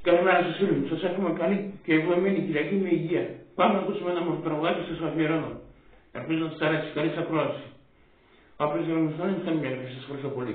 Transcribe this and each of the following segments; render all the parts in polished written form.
Καλημέρα σας φίλοι μου, σας εύχομαι καλή και ευλογημένη Κυριακή με υγεία. Πάμε να ακούσουμε ένα μορφό τραγουδάκι και σας αφιερώνω. Ελπίζω να σας αρέσει, καλή σας ακρόαση. Ο απλής Γερμανιστών είναι μια και σας ευχαριστώ πολύ.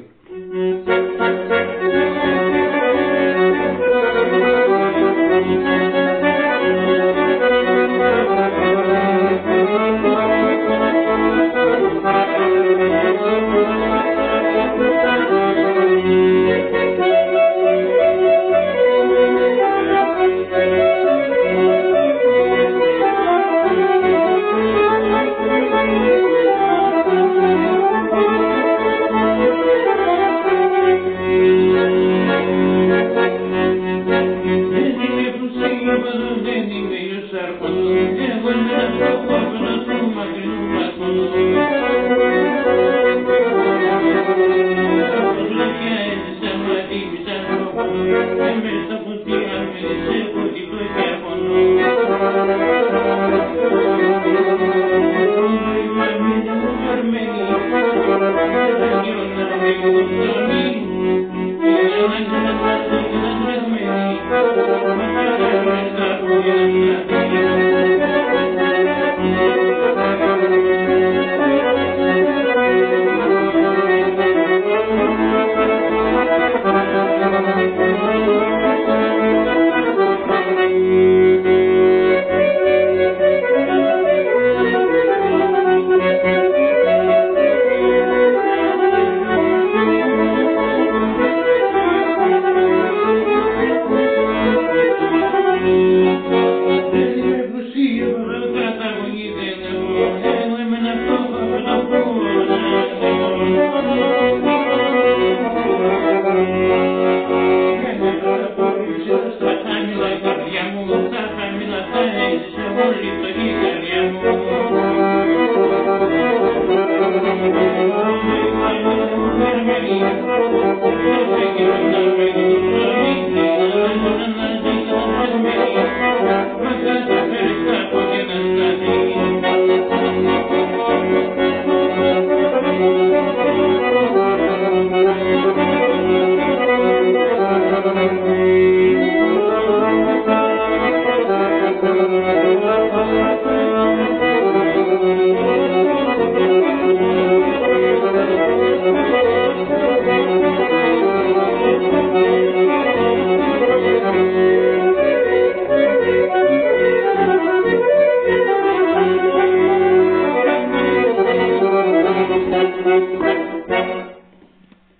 Εμείς θα